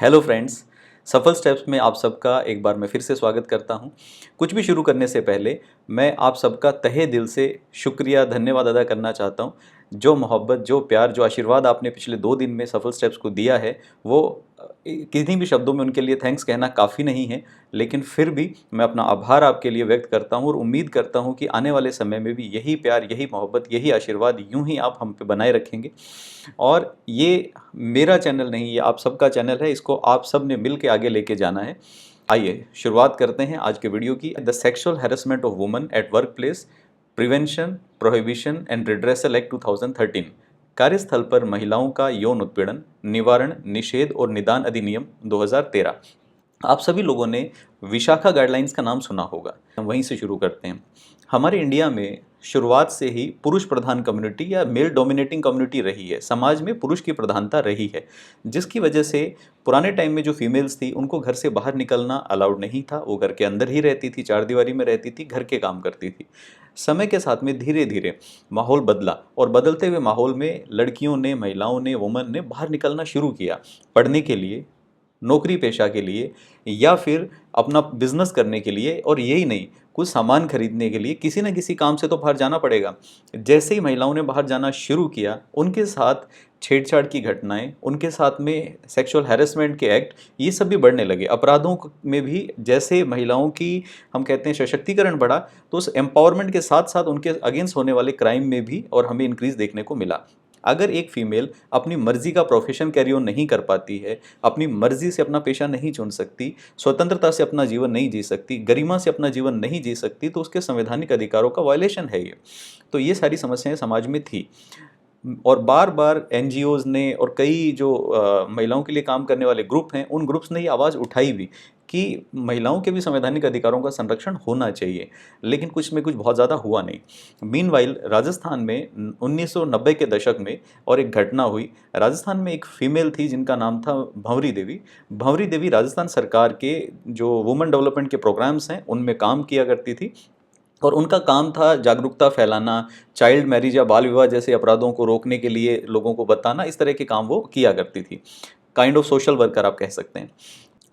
Hello friends, सफल steps में आप सबका एक बार मैं फिर से स्वागत करता हूं। कुछ भी शुरू करने से पहले मैं आप सबका तहे दिल से शुक्रिया धन्यवाद अदा करना चाहता हूं। जो मोहब्बत, जो प्यार, जो आशीर्वाद आपने पिछले 2 दिन में सफल स्टेप्स को दिया है वो किन्हीं भी शब्दों में उनके लिए थैंक्स कहना काफ़ी नहीं है। लेकिन फिर भी मैं अपना आभार आपके लिए व्यक्त करता हूं और उम्मीद करता हूं कि आने वाले समय में भी यही प्यार, यही मोहब्बत, यही आशीर्वाद यूं ही आप हम पे बनाए रखेंगे। और ये मेरा चैनल नहीं, ये आप सबका चैनल है, इसको आप सब ने मिल के आगे लेके जाना है। आइए शुरुआत करते हैं आज के वीडियो की। The sexual harassment of women at work place, prevention, prohibition and redressal act 2013। कार्यस्थल पर महिलाओं का यौन उत्पीड़न, निवारण, निषेध और निदान अधिनियम 2013। आप सभी लोगों ने विशाखा गाइडलाइंस का नाम सुना होगा। हम वहीं से शुरू करते हैं। हमारे इंडिया में शुरुआत से ही पुरुष प्रधान कम्युनिटी या मेल डोमिनेटिंग कम्युनिटी रही है। समाज में पुरुष की प्रधानता रही है, जिसकी वजह से पुराने टाइम में जो फीमेल्स थी उनको घर से बाहर निकलना अलाउड नहीं था। वो घर के अंदर ही रहती थी, चार दीवारी में रहती थी, घर के काम करती थी। समय के साथ में धीरे धीरे माहौल बदला और बदलते हुए माहौल में लड़कियों ने, महिलाओं ने, वुमन ने बाहर निकलना शुरू किया, पढ़ने के लिए, नौकरी पेशा के लिए, या फिर अपना बिजनेस करने के लिए। और यही नहीं, कुछ सामान खरीदने के लिए किसी न किसी काम से तो बाहर जाना पड़ेगा। जैसे ही महिलाओं ने बाहर जाना शुरू किया, उनके साथ छेड़छाड़ की घटनाएं, उनके साथ में सेक्सुअल हैरेसमेंट के एक्ट, ये सब भी बढ़ने लगे। अपराधों में भी जैसे महिलाओं की, हम कहते हैं, सशक्तिकरण बढ़ा, तो उस एम्पावरमेंट के साथ साथ उनके अगेंस्ट होने वाले क्राइम में भी और हमें इंक्रीज देखने को मिला। अगर एक फीमेल अपनी मर्जी का प्रोफेशन कैरी ऑन नहीं कर पाती है, अपनी मर्जी से अपना पेशा नहीं चुन सकती, स्वतंत्रता से अपना जीवन नहीं जी सकती, गरिमा से अपना जीवन नहीं जी सकती, तो उसके संवैधानिक अधिकारों का वायलेशन है ये। तो ये सारी समस्याएं समाज में थी और बार बार एनजीओज़ ने और कई जो महिलाओं के लिए काम करने वाले ग्रुप हैं, उन ग्रुप्स ने ये आवाज़ उठाई भी कि महिलाओं के भी संवैधानिक अधिकारों का संरक्षण होना चाहिए। लेकिन कुछ में कुछ बहुत ज़्यादा हुआ नहीं। मीनवाइल राजस्थान में 1990 के दशक में और एक घटना हुई। राजस्थान में एक फीमेल थी जिनका नाम था भंवरी देवी। भंवरी देवी राजस्थान सरकार के जो वुमेन डेवलपमेंट के प्रोग्राम्स हैं उनमें काम किया करती थी और उनका काम था जागरूकता फैलाना, चाइल्ड मैरिज या बाल विवाह जैसे अपराधों को रोकने के लिए लोगों को बताना। इस तरह के काम वो किया करती थी। काइंड ऑफ सोशल वर्कर आप कह सकते हैं।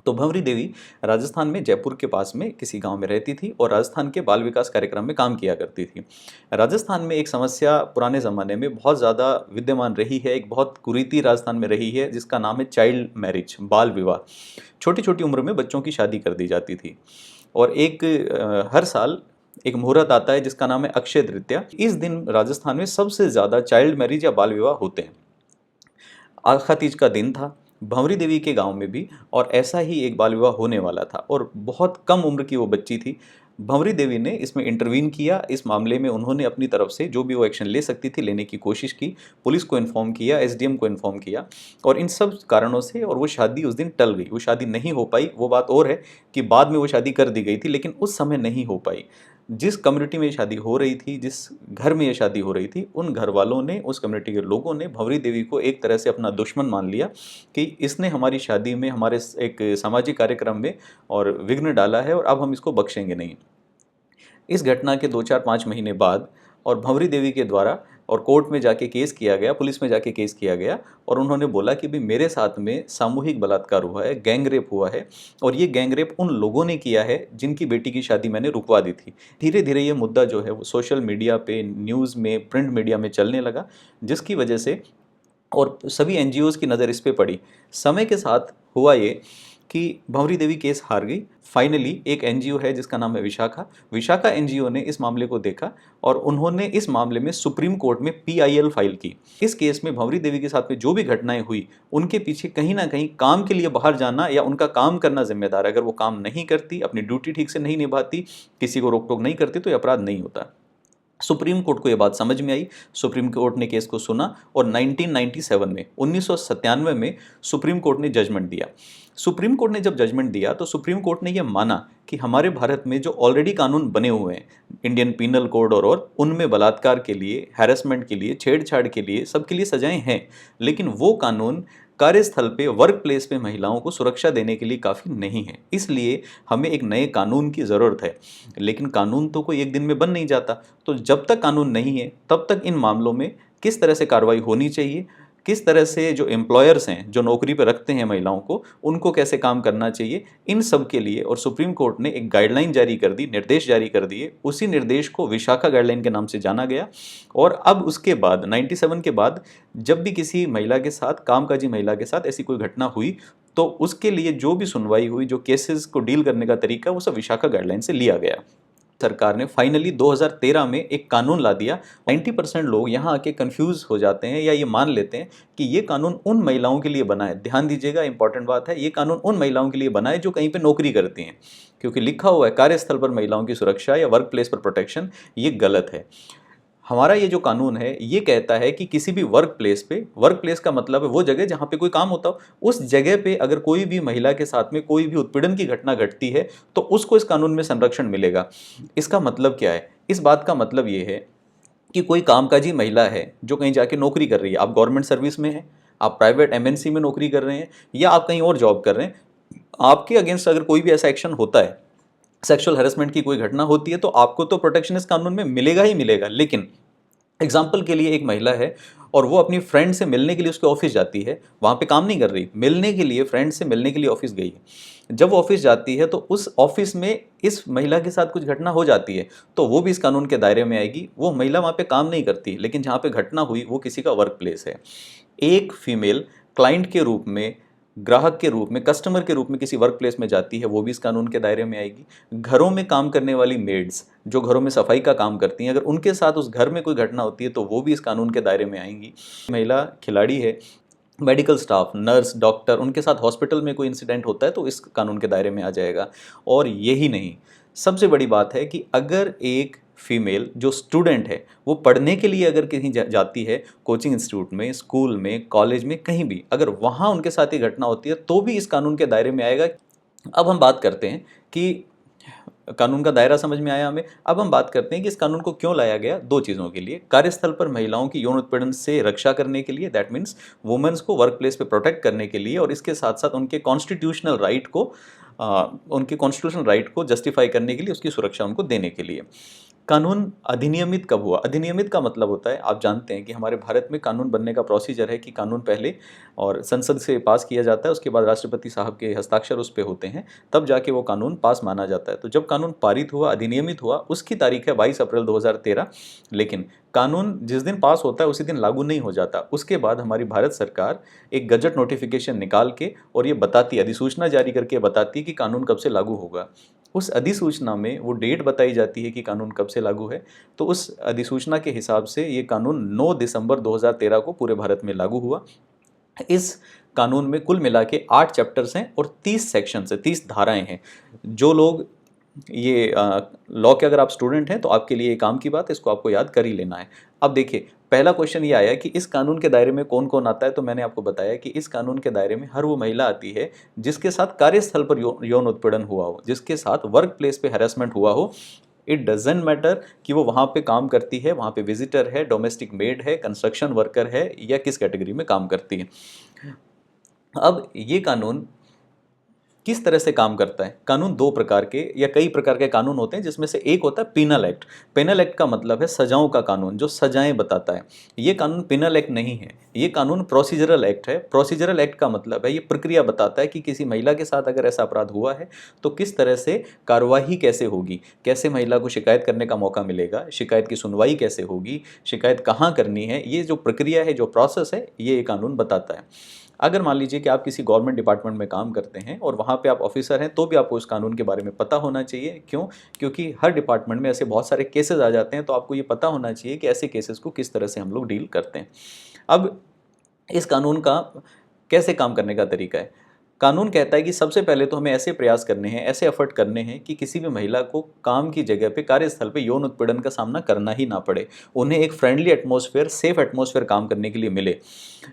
तो भंवरी देवी राजस्थान में जयपुर के पास में किसी गांव में रहती थी और राजस्थान के बाल विकास कार्यक्रम में काम किया करती थी। राजस्थान में एक समस्या पुराने ज़माने में बहुत ज़्यादा विद्यमान रही है, एक बहुत कुरीति राजस्थान में रही है, जिसका नाम है चाइल्ड मैरिज, बाल विवाह। छोटी छोटी उम्र में बच्चों की शादी कर दी जाती थी। और एक हर साल एक मुहूर्त आता है जिसका नाम है अक्षय तृतीया। इस दिन राजस्थान में सबसे ज़्यादा चाइल्ड मैरिज या बाल विवाह होते हैं। आखा तीज का दिन था भंवरी देवी के गांव में भी, और ऐसा ही एक बाल विवाह होने वाला था और बहुत कम उम्र की वो बच्ची थी। भंवरी देवी ने इसमें इंटरवीन किया। इस मामले में उन्होंने अपनी तरफ से जो भी वो एक्शन ले सकती थी लेने की कोशिश की। पुलिस को इन्फॉर्म किया, एसडीएम को इन्फॉर्म किया, और इन सब कारणों से और वो शादी उस दिन टल गई। वो शादी नहीं हो पाई। वो बात और है कि बाद में वो शादी कर दी गई थी, लेकिन उस समय नहीं हो पाई। जिस कम्युनिटी में ये शादी हो रही थी, जिस घर में ये शादी हो रही थी, उन घर वालों ने, उस कम्युनिटी के लोगों ने भंवरी देवी को एक तरह से अपना दुश्मन मान लिया कि इसने हमारी शादी में, हमारे एक सामाजिक कार्यक्रम में और विघ्न डाला है और अब हम इसको बख्शेंगे नहीं। इस घटना के 2-4-5 महीने बाद और भंवरी देवी के द्वारा और कोर्ट में जाके केस किया गया, पुलिस में जाके केस किया गया, और उन्होंने बोला कि भाई मेरे साथ में सामूहिक बलात्कार हुआ है, गैंग रेप हुआ है, और ये गैंग रेप उन लोगों ने किया है जिनकी बेटी की शादी मैंने रुकवा दी थी। धीरे धीरे ये मुद्दा जो है वो सोशल मीडिया पे, न्यूज़ में, प्रिंट मीडिया में चलने लगा, जिसकी वजह से और सभी एनजीओज़ की नज़र इस पे पड़ी। समय के साथ हुआ ये कि भंवरी देवी केस हार गई। फाइनली एक एनजीओ है जिसका नाम है विशाखा। विशाखा एनजीओ ने इस मामले को देखा और उन्होंने इस मामले में सुप्रीम कोर्ट में पीआईएल फाइल की। इस केस में भंवरी देवी के साथ में जो भी घटनाएं हुई, उनके पीछे कहीं ना कहीं काम के लिए बाहर जाना या उनका काम करना जिम्मेदार है। अगर वो काम नहीं करती, अपनी ड्यूटी ठीक से नहीं निभाती, किसी को रोक टोक नहीं करती, तो ये अपराध नहीं होता। सुप्रीम कोर्ट को ये बात समझ में आई। सुप्रीम कोर्ट ने केस को सुना और 1997 में सुप्रीम कोर्ट ने जजमेंट दिया। सुप्रीम कोर्ट ने जब जजमेंट दिया तो सुप्रीम कोर्ट ने यह माना कि हमारे भारत में जो ऑलरेडी कानून बने हुए हैं, इंडियन पीनल कोड और उनमें बलात्कार के लिए, हैरेसमेंट के लिए, छेड़छाड़ के लिए, सबके लिए सजाएं हैं, लेकिन वो कानून कार्यस्थल पे, वर्क प्लेस पे महिलाओं को सुरक्षा देने के लिए काफ़ी नहीं है। इसलिए हमें एक नए कानून की ज़रूरत है। लेकिन कानून तो कोई एक दिन में बन नहीं जाता। तो जब तक कानून नहीं है तब तक इन मामलों में किस तरह से कार्रवाई होनी चाहिए, किस तरह से जो एम्प्लॉयर्स हैं जो नौकरी पर रखते हैं महिलाओं को, उनको कैसे काम करना चाहिए, इन सब के लिए और सुप्रीम कोर्ट ने एक गाइडलाइन जारी कर दी, निर्देश जारी कर दिए। उसी निर्देश को विशाखा गाइडलाइन के नाम से जाना गया। और अब उसके बाद 97 के बाद जब भी किसी महिला के साथ, कामकाजी महिला के साथ ऐसी कोई घटना हुई, तो उसके लिए जो भी सुनवाई हुई, जो केसेस को डील करने का तरीका, वो सब विशाखा गाइडलाइन से लिया गया। सरकार ने फाइनली 2013 में एक कानून ला दिया। 90% लोग यहाँ आके कंफ्यूज हो जाते हैं या ये मान लेते हैं कि ये कानून उन महिलाओं के लिए बना है। ध्यान दीजिएगा, इंपॉर्टेंट बात है, ये कानून उन महिलाओं के लिए बना है जो कहीं पे नौकरी करती हैं, क्योंकि लिखा हुआ है कार्यस्थल पर महिलाओं की सुरक्षा या वर्क प्लेस पर प्रोटेक्शन, ये गलत है। हमारा ये जो कानून है ये कहता है कि किसी भी वर्क प्लेस पे, वर्क प्लेस का मतलब है वो जगह जहाँ पे कोई काम होता हो, उस जगह पे अगर कोई भी महिला के साथ में कोई भी उत्पीड़न की घटना घटती है तो उसको इस कानून में संरक्षण मिलेगा। इसका मतलब क्या है? इस बात का मतलब ये है कि कोई कामकाजी महिला है जो कहीं जाके नौकरी कर रही है, आप गवर्नमेंट सर्विस में हैं, आप प्राइवेट एमएनसी में नौकरी कर रहे हैं, या आप कहीं और जॉब कर रहे हैं, आपके अगेंस्ट अगर कोई भी ऐसा एक्शन होता है, सेक्सुअल हैरेसमेंट की कोई घटना होती है, तो आपको तो प्रोटेक्शन इस कानून में मिलेगा ही मिलेगा। लेकिन एग्जाम्पल के लिए एक महिला है और वो अपनी फ्रेंड से मिलने के लिए उसके ऑफिस जाती है, वहाँ पे काम नहीं कर रही, मिलने के लिए, फ्रेंड से मिलने के लिए ऑफिस गई है। जब वो ऑफिस जाती है तो उस ऑफिस में इस महिला के साथ कुछ घटना हो जाती है, तो वो भी इस कानून के दायरे में आएगी। वो महिला वहाँ पे काम नहीं करती, लेकिन जहाँ पे घटना हुई वो किसी का वर्क प्लेस है। एक फीमेल क्लाइंट के रूप में, ग्राहक के रूप में, कस्टमर के रूप में किसी वर्क प्लेस में जाती है, वो भी इस कानून के दायरे में आएगी। घरों में काम करने वाली मेड्स जो घरों में सफाई का काम करती हैं, अगर उनके साथ उस घर में कोई घटना होती है तो वो भी इस कानून के दायरे में आएंगी। महिला खिलाड़ी है, मेडिकल स्टाफ, नर्स, डॉक्टर, उनके साथ हॉस्पिटल में कोई इंसिडेंट होता है तो इस कानून के दायरे में आ जाएगा। और यही नहीं, सबसे बड़ी बात है कि अगर एक फीमेल जो स्टूडेंट है वो पढ़ने के लिए अगर कहीं जाती है, कोचिंग इंस्टीट्यूट में, स्कूल में, कॉलेज में, कहीं भी, अगर वहाँ उनके साथ ये घटना होती है तो भी इस कानून के दायरे में आएगा। अब हम बात करते हैं कि कानून का दायरा समझ में आया हमें। अब हम बात करते हैं कि इस कानून को क्यों लाया गया। दो चीज़ों के लिए, कार्यस्थल पर महिलाओं की यौन उत्पीड़न से रक्षा करने के लिए, दैट मीन्स वुमेन्स को वर्क प्लेस पे प्रोटेक्ट करने के लिए, और इसके साथ साथ उनके कॉन्स्टिट्यूशनल राइट को जस्टिफाई करने के लिए, उसकी सुरक्षा उनको देने के लिए। कानून अधिनियमित कब हुआ? अधिनियमित का मतलब होता है, आप जानते हैं कि हमारे भारत में कानून बनने का प्रोसीजर है कि कानून पहले और संसद से पास किया जाता है, उसके बाद राष्ट्रपति साहब के हस्ताक्षर उस पे होते हैं, तब जाके वो कानून पास माना जाता है। तो जब कानून पारित हुआ, अधिनियमित हुआ, उसकी तारीख है 22 अप्रैल 2013। लेकिन कानून जिस दिन पास होता है उसी दिन लागू नहीं हो जाता। उसके बाद हमारी भारत सरकार एक गजट नोटिफिकेशन निकाल के और ये बताती, अधिसूचना जारी करके बताती है कि कानून कब से लागू होगा। उस अधिसूचना में वो डेट बताई जाती है कि कानून कब से लागू है। तो उस अधिसूचना के हिसाब से ये कानून 9 दिसंबर 2013 को पूरे भारत में लागू हुआ। इस कानून में कुल मिला के 8 चैप्टर्स हैं और 30 सेक्शन है, 30 धाराएं हैं। जो लोग ये लॉ के अगर आप स्टूडेंट हैं तो आपके लिए ये काम की बात है, इसको आपको याद कर ही लेना है। अब देखिए, पहला क्वेश्चन ये आया कि इस कानून के दायरे में कौन कौन आता है। तो मैंने आपको बताया कि इस कानून के दायरे में हर वो महिला आती है जिसके साथ कार्यस्थल पर यौन उत्पीड़न हुआ हो, जिसके साथ वर्क प्लेस पे हैरेसमेंट हुआ हो। इट डजेंट मैटर कि वो वहाँ पे काम करती है, वहाँ पे विजिटर है, डोमेस्टिक मेड है, कंस्ट्रक्शन वर्कर है, या किस कैटेगरी में काम करती है। अब ये कानून किस तरह से काम करता है? कानून दो प्रकार के या कई प्रकार के कानून होते हैं, जिसमें से एक होता है पिनल एक्ट। पिनल एक्ट का मतलब है सजाओं का कानून, जो सजाएं बताता है। ये कानून पिनल एक्ट नहीं है, ये कानून प्रोसीजरल एक्ट है। प्रोसीजरल एक्ट का मतलब है ये प्रक्रिया बताता है कि किसी महिला के साथ अगर ऐसा अपराध हुआ है तो किस तरह से कार्यवाही कैसे होगी, कैसे महिला को शिकायत करने का मौका मिलेगा, शिकायत की सुनवाई कैसे होगी, शिकायत कहाँ करनी है, ये जो प्रक्रिया है, जो प्रोसेस है, ये कानून बताता है। अगर मान लीजिए कि आप किसी गवर्नमेंट डिपार्टमेंट में काम करते हैं और वहाँ पे आप ऑफिसर हैं, तो भी आपको इस कानून के बारे में पता होना चाहिए। क्यों? क्योंकि हर डिपार्टमेंट में ऐसे बहुत सारे केसेस आ जाते हैं, तो आपको ये पता होना चाहिए कि ऐसे केसेस को किस तरह से हम लोग डील करते हैं। अब इस कानून का कैसे काम करने का तरीका है? कानून कहता है कि सबसे पहले तो हमें ऐसे प्रयास करने हैं, ऐसे एफर्ट करने हैं कि किसी भी महिला को काम की जगह पे, कार्यस्थल पे यौन उत्पीड़न का सामना करना ही ना पड़े। उन्हें एक फ्रेंडली एटमॉस्फेयर, सेफ एटमॉस्फेयर काम करने के लिए मिले।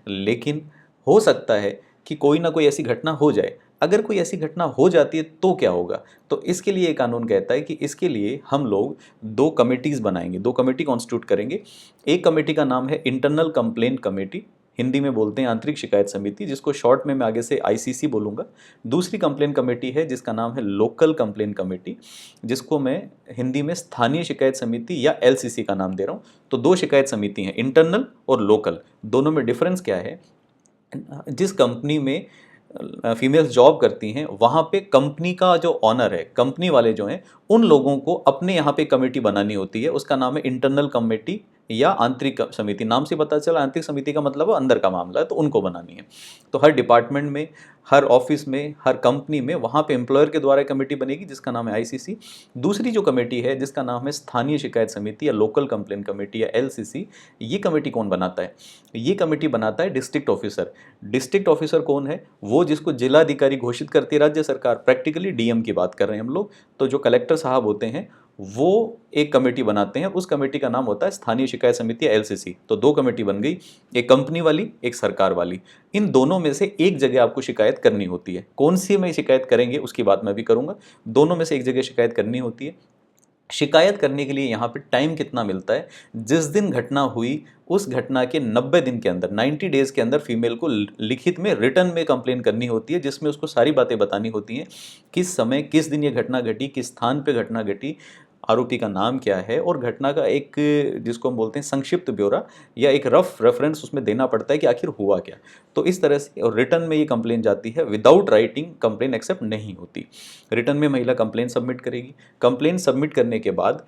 लेकिन हो सकता है कि कोई ना कोई ऐसी घटना हो जाए। अगर कोई ऐसी घटना हो जाती है तो क्या होगा? तो इसके लिए कानून कहता है कि इसके लिए हम लोग 2 कमिटीज़ बनाएंगे, 2 कमेटी कॉन्स्टिट्यूट करेंगे। एक कमेटी का नाम है इंटरनल कंप्लेंट कमेटी, हिंदी में बोलते हैं आंतरिक शिकायत समिति, जिसको शॉर्ट में मैं आगे से आईसीसी बोलूँगा। दूसरी कंप्लेन कमेटी है जिसका नाम है लोकल कंप्लेन कमेटी, जिसको मैं हिंदी में स्थानीय शिकायत समिति या एलसीसी का नाम दे रहा हूँ। तो दो शिकायत समिति हैं, इंटरनल और लोकल। दोनों में डिफरेंस क्या है? जिस कंपनी में फीमेल्स जॉब करती हैं, वहाँ पे कंपनी का जो ऑनर है, कंपनी वाले जो हैं, उन लोगों को अपने यहाँ पे कमेटी बनानी होती है। उसका नाम है इंटरनल कमेटी या आंतरिक समिति। नाम से पता चला आंतरिक समिति का मतलब अंदर का मामला है, तो उनको बनानी है। तो हर डिपार्टमेंट में, हर ऑफिस में, हर कंपनी में वहाँ पे एम्प्लॉयर के द्वारा कमेटी बनेगी जिसका नाम है आईसीसी। दूसरी जो कमेटी है जिसका नाम है स्थानीय शिकायत समिति या लोकल कंप्लेन कमेटी या एलसीसी, ये कमेटी कौन बनाता है? ये कमेटी बनाता है डिस्ट्रिक्ट ऑफिसर। डिस्ट्रिक्ट ऑफिसर कौन है? वो जिसको जिलाधिकारी घोषित करती है राज्य सरकार, प्रैक्टिकली डीएम की बात कर रहे हैं हम लोग। तो जो कलेक्टर साहब होते हैं वो एक कमेटी बनाते हैं, उस कमेटी का नाम होता है स्थानीय शिकायत समिति या एलसीसी। तो दो कमेटी बन गई, एक कंपनी वाली, एक सरकार वाली। इन दोनों में से एक जगह आपको शिकायत करनी होती है। कौन सी में शिकायत करेंगे उसकी बात मैं भी करूंगा। दोनों में से एक जगह शिकायत करनी होती है। शिकायत करने के लिए यहाँ पे टाइम कितना मिलता है? जिस दिन घटना हुई उस घटना के 90 दिन के अंदर, 90 डेज के अंदर फीमेल को लिखित में, रिटर्न में कंप्लेन करनी होती है, जिसमें उसको सारी बातें बतानी होती हैं। किस समय, किस दिन ये घटना घटी, किस स्थान पे घटना घटी, आरोपी का नाम क्या है, और घटना का एक, जिसको हम बोलते हैं संक्षिप्त ब्यौरा या एक रफ रेफरेंस उसमें देना पड़ता है कि आखिर हुआ क्या। तो इस तरह से, और रिटर्न में ये कंप्लेन जाती है। विदाउट राइटिंग कंप्लेन एक्सेप्ट नहीं होती। रिटर्न में महिला कंप्लेन सबमिट करेगी। कंप्लेन सबमिट करने के बाद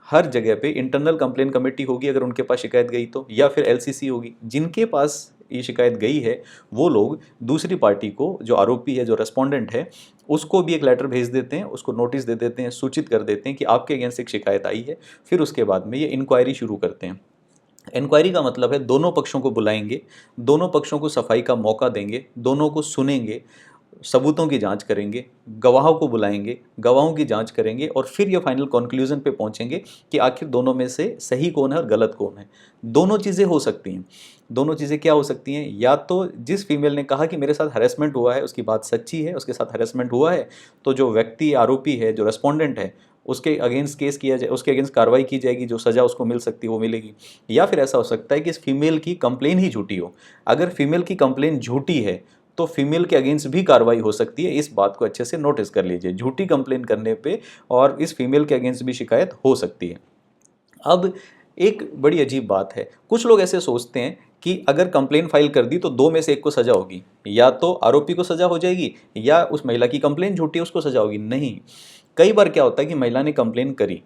हर जगह पे इंटरनल कंप्लेन कमेटी होगी अगर उनके पास शिकायत गई तो, या फिर एलसीसी होगी। जिनके पास ये शिकायत गई है वो लोग दूसरी पार्टी को, जो आरोपी है, जो रेस्पोंडेंट है, उसको भी एक लेटर भेज देते हैं, उसको नोटिस दे देते हैं, सूचित कर देते हैं कि आपके अगेंस्ट एक शिकायत आई है। फिर उसके बाद में ये इंक्वायरी शुरू करते हैं। इंक्वायरी का मतलब है दोनों पक्षों को बुलाएंगे, दोनों पक्षों को सफाई का मौका देंगे, दोनों को सुनेंगे, सबूतों की जांच करेंगे, गवाहों को बुलाएंगे, गवाहों की जांच करेंगे, और फिर ये फाइनल कंक्लूजन पे पहुंचेंगे कि आखिर दोनों में से सही कौन है और गलत कौन है। दोनों चीज़ें हो सकती हैं। दोनों चीज़ें क्या हो सकती हैं? या तो जिस फीमेल ने कहा कि मेरे साथ हरेसमेंट हुआ है उसकी बात सच्ची है, उसके साथ हरेसमेंट हुआ है, तो जो व्यक्ति आरोपी है, जो रेस्पोंडेंट है, उसके अगेंस्ट केस किया जाए, उसके अगेंस्ट कार्रवाई की जाएगी, जो सज़ा उसको मिल सकती है वो मिलेगी। या फिर ऐसा हो सकता है कि इस फीमेल की कंप्लेन ही झूठी हो। अगर फीमेल की कंप्लेन झूठी है तो फीमेल के अगेंस्ट भी कार्रवाई हो सकती है। इस बात को अच्छे से नोटिस कर लीजिए, झूठी कंप्लेन करने पे और इस फीमेल के अगेंस्ट भी शिकायत हो सकती है। अब एक बड़ी अजीब बात है, कुछ लोग ऐसे सोचते हैं कि अगर कंप्लेन फाइल कर दी तो दो में से एक को सज़ा होगी, या तो आरोपी को सज़ा हो जाएगी या उस महिला की कंप्लेन झूठी है उसको सज़ा होगी। नहीं, कई बार क्या होता है कि महिला ने कंप्लेन करी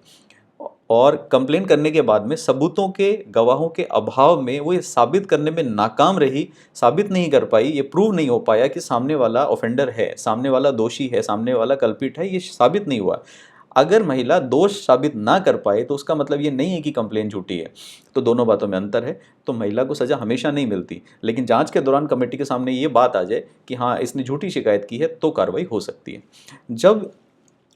और कंप्लेन करने के बाद में सबूतों के, गवाहों के अभाव में वो ये साबित करने में नाकाम रही, साबित नहीं कर पाई, ये प्रूव नहीं हो पाया कि सामने वाला ऑफेंडर है, सामने वाला दोषी है, सामने वाला कल्पिट है, ये साबित नहीं हुआ। अगर महिला दोष साबित ना कर पाए तो उसका मतलब ये नहीं है कि कंप्लेन झूठी है। तो दोनों बातों में अंतर है। तो महिला को सज़ा हमेशा नहीं मिलती, लेकिन जांच के दौरान कमेटी के सामने ये बात आ जाए कि हाँ इसने झूठी शिकायत की है तो कार्रवाई हो सकती है। जब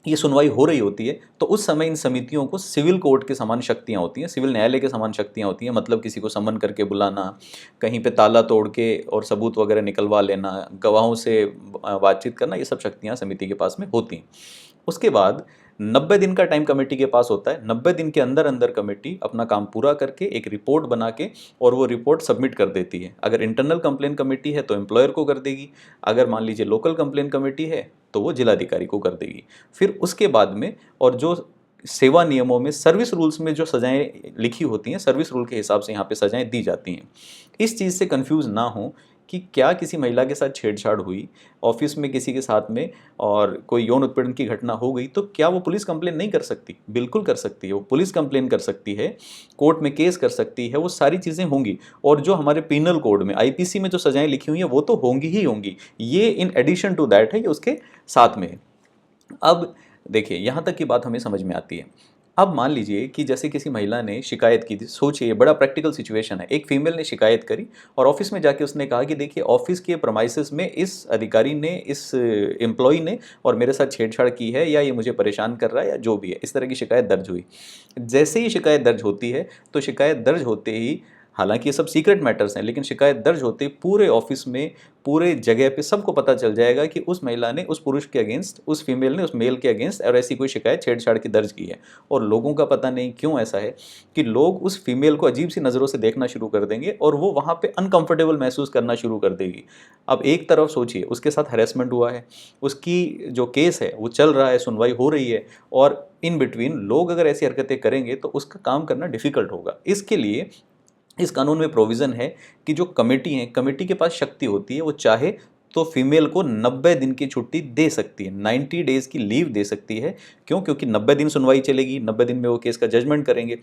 ये सुनवाई हो रही होती है तो उस समय इन समितियों को सिविल कोर्ट के समान शक्तियाँ होती हैं, सिविल न्यायालय के समान शक्तियाँ होती हैं। मतलब किसी को समन करके बुलाना, कहीं पे ताला तोड़ के और सबूत वगैरह निकलवा लेना, गवाहों से बातचीत करना, ये सब शक्तियाँ समिति के पास में होती हैं। उसके बाद 90 दिन का टाइम कमेटी के पास होता है। 90 दिन के अंदर अंदर कमेटी अपना काम पूरा करके एक रिपोर्ट बना के और वो रिपोर्ट सबमिट कर देती है। अगर इंटरनल कंप्लेन कमेटी है तो एम्प्लॉयर को कर देगी, अगर मान लीजिए लोकल कंप्लेन कमेटी है तो वो जिलाधिकारी को कर देगी। फिर उसके बाद में, और जो सेवा नियमों में, सर्विस रूल्स में जो सजाएं लिखी होती हैं, सर्विस रूल के हिसाब से यहाँ पे सजाएं दी जाती हैं। इस चीज़ से कंफ्यूज ना हो कि क्या किसी महिला के साथ छेड़छाड़ हुई ऑफिस में किसी के साथ में और कोई यौन उत्पीड़न की घटना हो गई तो क्या वो पुलिस कंप्लेन नहीं कर सकती? बिल्कुल कर सकती है। वो पुलिस कंप्लेन कर सकती है, कोर्ट में केस कर सकती है, वो सारी चीज़ें होंगी। और जो हमारे पिनल कोड में, आईपीसी में जो सजाएं लिखी हुई हैं वो तो होंगी ही होंगी। ये इन एडिशन टू दैट है, ये उसके साथ में है। अब देखिए, यहाँ तक की बात हमें समझ में आती है। अब मान लीजिए कि जैसे किसी महिला ने शिकायत की थी, सोचिए बड़ा प्रैक्टिकल सिचुएशन है। एक फीमेल ने शिकायत करी और ऑफिस में जाके उसने कहा कि देखिए ऑफिस के प्रमाइसेस में इस अधिकारी ने, इस एम्प्लॉय ने और मेरे साथ छेड़छाड़ की है, या ये मुझे परेशान कर रहा है, या जो भी है, इस तरह की शिकायत दर्ज हुई। जैसे ही शिकायत दर्ज होती है तो शिकायत दर्ज होते ही हालांकि ये सब सीक्रेट मैटर्स हैं, लेकिन शिकायत दर्ज होते ही पूरे ऑफिस में, पूरे जगह पे सबको पता चल जाएगा कि उस महिला ने उस पुरुष के अगेंस्ट, उस फीमेल ने उस मेल के अगेंस्ट और ऐसी कोई शिकायत छेड़छाड़ की दर्ज की है। और लोगों का पता नहीं क्यों ऐसा है कि लोग उस फीमेल को अजीब सी नज़रों से देखना शुरू कर देंगे और वो वहाँ पे अनकंफर्टेबल महसूस करना शुरू कर देगी। अब एक तरफ सोचिए, उसके साथ हैरेसमेंट हुआ है, उसकी जो केस है वो चल रहा है, सुनवाई हो रही है, और इन बिटवीन लोग अगर ऐसी हरकतें करेंगे तो उसका काम करना डिफिकल्ट होगा। इसके लिए इस कानून में प्रोविज़न है कि जो कमेटी है, कमेटी के पास शक्ति होती है, वो चाहे तो फीमेल को 90 दिन की छुट्टी दे सकती है, 90 डेज़ की लीव दे सकती है। क्यों? क्योंकि 90 दिन सुनवाई चलेगी, 90 दिन में वो केस का जजमेंट करेंगे,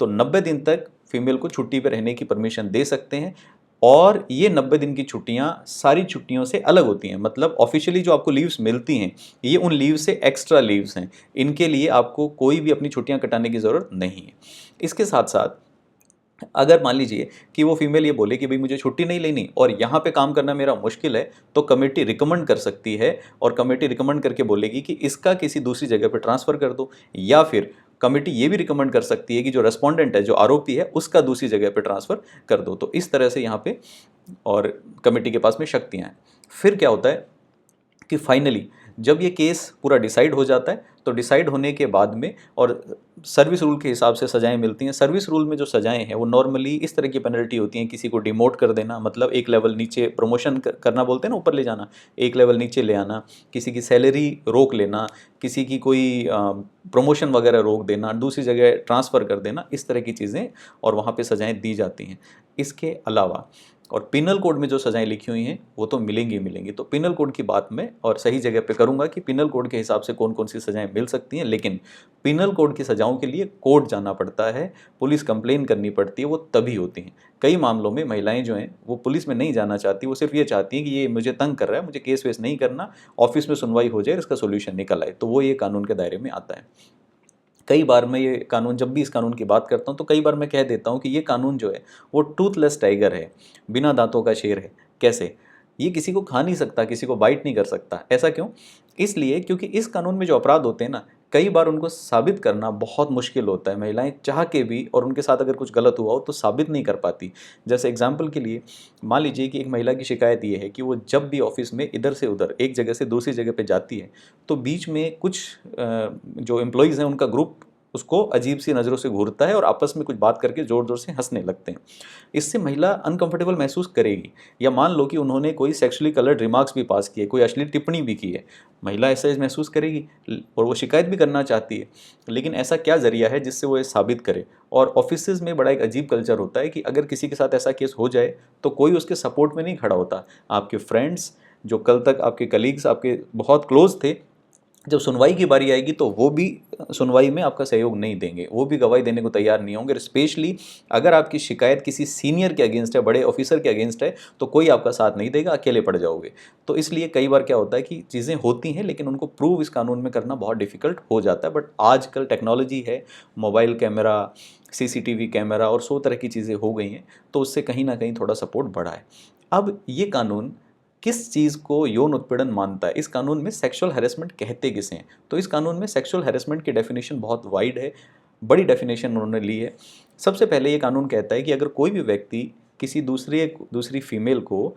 तो 90 दिन तक फीमेल को छुट्टी पर रहने की परमिशन दे सकते हैं। और ये 90 दिन की छुट्टियां सारी छुट्टियों से अलग होती हैं, मतलब ऑफिशियली जो आपको लीव्स मिलती हैं ये उन लीव से एक्स्ट्रा लीव्स हैं, इनके लिए आपको कोई भी अपनी छुट्टियां कटाने की ज़रूरत नहीं है। इसके साथ साथ अगर मान लीजिए कि वो फीमेल ये बोले कि भाई मुझे छुट्टी नहीं लेनी और यहाँ पे काम करना मेरा मुश्किल है, तो कमेटी रिकमेंड कर सकती है, और कमेटी रिकमेंड करके बोलेगी कि इसका किसी दूसरी जगह पे ट्रांसफ़र कर दो, या फिर कमेटी ये भी रिकमेंड कर सकती है कि जो रेस्पोंडेंट है, जो आरोपी है, उसका दूसरी जगह पे ट्रांसफ़र कर दो। तो इस तरह से यहाँ पे और कमेटी के पास में शक्तियाँ हैं। फिर क्या होता है कि फाइनली जब ये केस पूरा डिसाइड हो जाता है, तो डिसाइड होने के बाद में और सर्विस रूल के हिसाब से सज़ाएं मिलती हैं। सर्विस रूल में जो सज़ाएं हैं वो नॉर्मली इस तरह की पेनल्टी होती हैं, किसी को डिमोट कर देना, मतलब एक लेवल नीचे प्रमोशन करना बोलते हैं ना, ऊपर ले जाना, एक लेवल नीचे ले आना, किसी की सैलरी रोक लेना, किसी की कोई प्रमोशन वगैरह रोक देना, दूसरी जगह ट्रांसफ़र कर देना, इस तरह की चीज़ें और वहाँ पर सज़ाएँ दी जाती हैं। इसके अलावा और पिनल कोड में जो सज़ाएं लिखी हुई हैं वो तो मिलेंगी मिलेंगी। तो पिनल कोड की बात मैं और सही जगह पे करूँगा कि पिनल कोड के हिसाब से कौन कौन सी सज़ाएं मिल सकती हैं, लेकिन पिनल कोड की सज़ाओं के लिए कोर्ट जाना पड़ता है, पुलिस कंप्लेन करनी पड़ती है, वो तभी होती हैं। कई मामलों में महिलाएं जो हैं वो पुलिस में नहीं जाना चाहती, वो सिर्फ ये चाहती हैं कि ये मुझे तंग कर रहा है, मुझे केस वेस नहीं करना, ऑफिस में सुनवाई हो जाए, इसका सोल्यूशन निकल आए, तो वो ये कानून के दायरे में आता है। कई बार मैं ये कानून, जब भी इस कानून की बात करता हूँ तो कई बार मैं कह देता हूँ कि ये कानून जो है वो टूथलेस टाइगर है, बिना दांतों का शेर है। कैसे? ये किसी को खा नहीं सकता, किसी को बाइट नहीं कर सकता। ऐसा क्यों? इसलिए क्योंकि इस कानून में जो अपराध होते हैं ना, कई बार उनको साबित करना बहुत मुश्किल होता है। महिलाएं चाह के भी और उनके साथ अगर कुछ गलत हुआ हो तो साबित नहीं कर पाती। जैसे एग्जाम्पल के लिए मान लीजिए कि एक महिला की शिकायत ये है कि वो जब भी ऑफिस में इधर से उधर, एक जगह से दूसरी जगह पे जाती है, तो बीच में कुछ जो एम्प्लॉयज़ हैं उनका ग्रुप उसको अजीब सी नज़रों से घूरता है और आपस में कुछ बात करके ज़ोर ज़ोर से हंसने लगते हैं। इससे महिला अनकंफर्टेबल महसूस करेगी। या मान लो कि उन्होंने कोई सेक्सुअली कलर्ड रिमार्क्स भी पास किए, कोई अश्लील टिप्पणी भी की है, महिला ऐसा महसूस करेगी और वो शिकायत भी करना चाहती है। लेकिन ऐसा क्या ज़रिया है जिससे वो ये साबित करे? और ऑफिसेज़ में बड़ा एक अजीब कल्चर होता है कि अगर किसी के साथ ऐसा केस हो जाए तो कोई उसके सपोर्ट में नहीं खड़ा होता। आपके फ्रेंड्स, जो कल तक आपके कलीग्स, आपके बहुत क्लोज थे, जब सुनवाई की बारी आएगी तो वो भी सुनवाई में आपका सहयोग नहीं देंगे, वो भी गवाही देने को तैयार नहीं होंगे। स्पेशली अगर आपकी शिकायत किसी सीनियर के अगेंस्ट है, बड़े ऑफिसर के अगेंस्ट है, तो कोई आपका साथ नहीं देगा, अकेले पड़ जाओगे। तो इसलिए कई बार क्या होता है कि चीज़ें होती हैं लेकिन उनको प्रूव इस कानून में करना बहुत डिफिकल्ट हो जाता है। बट आजकल टेक्नोलॉजी है, मोबाइल कैमरा, सीसीटीवी कैमरा और 100 तरह की चीज़ें हो गई हैं, तो उससे कहीं ना कहीं थोड़ा सपोर्ट बढ़ा है। अब ये कानून किस चीज़ को यौन उत्पीड़न मानता है? इस कानून में सेक्सुअल हैरेसमेंट कहते किसे हैं? तो इस कानून में सेक्सुअल हैरेसमेंट की डेफिनेशन बहुत वाइड है, बड़ी डेफिनेशन उन्होंने ली है। सबसे पहले ये कानून कहता है कि अगर कोई भी व्यक्ति किसी दूसरी फीमेल को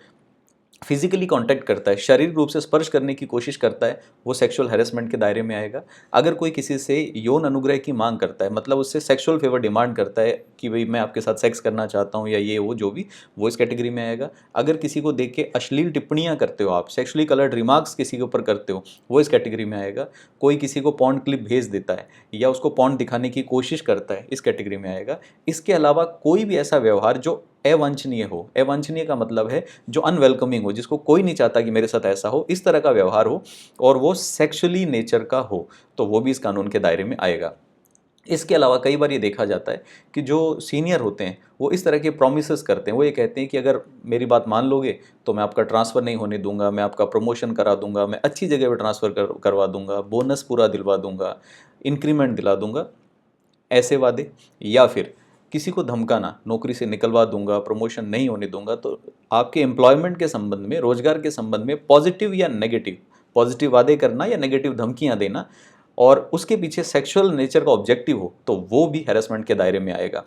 फिजिकली कांटेक्ट करता है, शारीरिक रूप से स्पर्श करने की कोशिश करता है, वो सेक्सुअल हैरेसमेंट के दायरे में आएगा। अगर कोई किसी से यौन अनुग्रह की मांग करता है, मतलब उससे सेक्सुअल फेवर डिमांड करता है कि भाई मैं आपके साथ सेक्स करना चाहता हूँ या ये वो जो भी, वो इस कैटेगरी में आएगा। अगर किसी को देख के अश्लील टिप्पणियाँ करते हो, आप सेक्सुअली कलर्ड रिमार्क्स किसी के ऊपर करते हो, वो इस कैटेगरी में आएगा। कोई किसी को पॉर्न क्लिप भेज देता है या उसको पॉर्न दिखाने की कोशिश करता है, इस कैटेगरी में आएगा। इसके अलावा कोई भी ऐसा व्यवहार जो अवांछनीय हो, अवांछनीय का मतलब है जो अनवेलकमिंग हो, जिसको कोई नहीं चाहता कि मेरे साथ ऐसा हो, इस तरह का व्यवहार हो और वो सेक्सुअली नेचर का हो, तो वो भी इस कानून के दायरे में आएगा। इसके अलावा कई बार ये देखा जाता है कि जो सीनियर होते हैं वो इस तरह के प्रॉमिसेस करते हैं। वो ये कहते हैं कि अगर मेरी बात मान लोगे तो मैं आपका ट्रांसफ़र नहीं होने दूंगा, मैं आपका प्रमोशन करा दूंगा, मैं अच्छी जगह पर ट्रांसफ़र करवा दूंगा, बोनस पूरा दिलवा दूंगा, इंक्रीमेंट दिला दूंगा, ऐसे वादे। या फिर किसी को धमकाना, नौकरी से निकलवा दूंगा, प्रमोशन नहीं होने दूंगा। तो आपके एम्प्लॉयमेंट के संबंध में, रोजगार के संबंध में पॉजिटिव या नेगेटिव, पॉजिटिव वादे करना या नेगेटिव धमकियां देना और उसके पीछे सेक्सुअल नेचर का ऑब्जेक्टिव हो, तो वो भी हैरेसमेंट के दायरे में आएगा।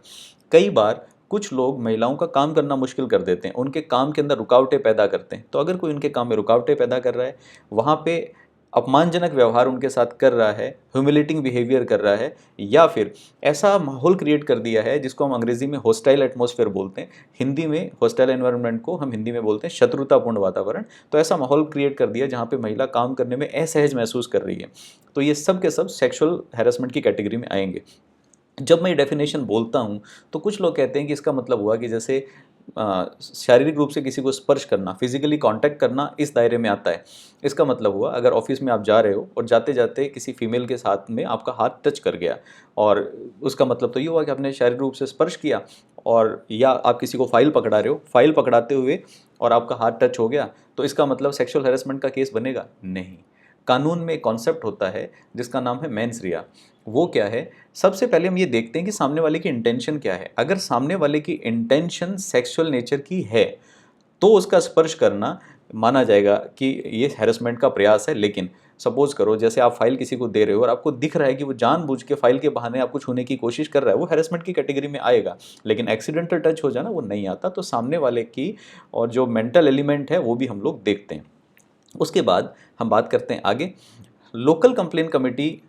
कई बार कुछ लोग महिलाओं का काम करना मुश्किल कर देते हैं, उनके काम के अंदर रुकावटें पैदा करते हैं। तो अगर कोई उनके काम में रुकावटें पैदा कर रहा है, वहाँ पे अपमानजनक व्यवहार उनके साथ कर रहा है, ह्यूमिलेटिंग बिहेवियर कर रहा है, या फिर ऐसा माहौल क्रिएट कर दिया है जिसको हम अंग्रेजी में हॉस्टाइल एटमॉस्फेयर बोलते हैं, हिंदी में हॉस्टाइल एनवायरनमेंट को हम हिंदी में बोलते हैं शत्रुतापूर्ण वातावरण। तो ऐसा माहौल क्रिएट कर दिया जहाँ पे महिला काम करने में असहज महसूस कर रही है, तो ये सब के सब सेक्सुअल हैरेसमेंट की कैटेगरी में आएंगे। जब मैं ये डेफिनेशन बोलता हूँ तो कुछ लोग कहते हैं कि इसका मतलब हुआ कि जैसे शारीरिक रूप से किसी को स्पर्श करना, फिजिकली कांटेक्ट करना इस दायरे में आता है। इसका मतलब हुआ अगर ऑफिस में आप जा रहे हो और जाते जाते किसी फीमेल के साथ में आपका हाथ टच कर गया, और उसका मतलब तो ये हुआ कि आपने शारीरिक रूप से स्पर्श किया, और या आप किसी को फाइल पकड़ा रहे हो, फाइल पकड़ाते हुए और आपका हाथ टच हो गया, तो इसका मतलब सेक्सुअल हैरेसमेंट का केस बनेगा? नहीं। कानून में एक कॉन्सेप्ट होता है जिसका नाम है मेंस रिया। वो क्या है? सबसे पहले हम ये देखते हैं कि सामने वाले की इंटेंशन क्या है। अगर सामने वाले की इंटेंशन सेक्सुअल नेचर की है तो उसका स्पर्श करना माना जाएगा कि ये हैरेसमेंट का प्रयास है। लेकिन सपोज करो जैसे आप फाइल किसी को दे रहे हो और आपको दिख रहा है कि वो जानबूझ के फाइल के बहाने आपको छूने की कोशिश कर रहा है, वो हैरेसमेंट की कैटेगरी में आएगा। लेकिन एक्सीडेंटल टच हो जाना वो नहीं आता। तो सामने वाले की और जो मेंटल एलिमेंट है वो भी हम लोग देखते हैं। उसके बाद हम बात करते हैं आगे, लोकल कंप्लेन कमेटी